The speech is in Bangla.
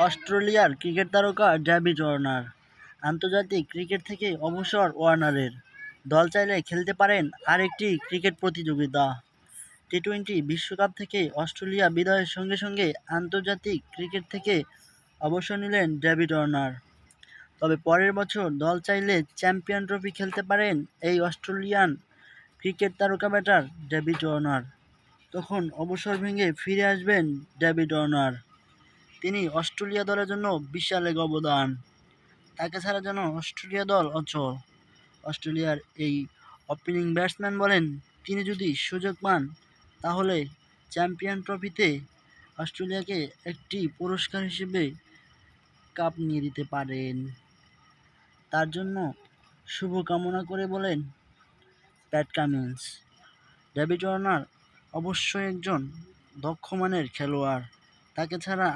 অস্ট্রেলিয়ার ক্রিকেট তারকা ডেভিড ওয়ার্নার। আন্তর্জাতিক ক্রিকেট থেকে অবসর ওয়ার্নারের। দল চাইলে খেলতে পারেন আরেকটি ক্রিকেট প্রতিযোগিতা। টি-20 বিশ্বকাপ থেকে অস্ট্রেলিয়া বিদায়ের সঙ্গে সঙ্গে আন্তর্জাতিক ক্রিকেট থেকে অবসর নিলেন ডেভিড ওয়ার্নার। তবে পরের বছর দল চাইলে চ্যাম্পিয়ন ট্রফি খেলতে পারেন এই অস্ট্রেলিয়ান ক্রিকেট তারকা ব্যাটার ডেভিড ওয়ার্নার। তখন অবসর ভেঙে ফিরে আসবেন ডেভিড ওয়ার্নার। তিনি অস্ট্রেলিয়া দলের জন্য বিশাল এক অবদান। তাকে ছাড়া যেন অস্ট্রেলিয়া দল অচল। অস্ট্রেলিয়ার এই ওপেনিং ব্যাটসম্যান বলেন, তিনি যদি সুযোগ পান তাহলে চ্যাম্পিয়ন ট্রফিতে অস্ট্রেলিয়াকে একটি পুরস্কার হিসেবে কাপ নিয়ে দিতে পারেন। তার জন্য শুভকামনা করে বলেন প্যাট কামিন্স। ডেভিড ওয়ার্নার অবশ্যই একজন দক্ষ মানের খেলোয়াড়। তাকে ছাড়া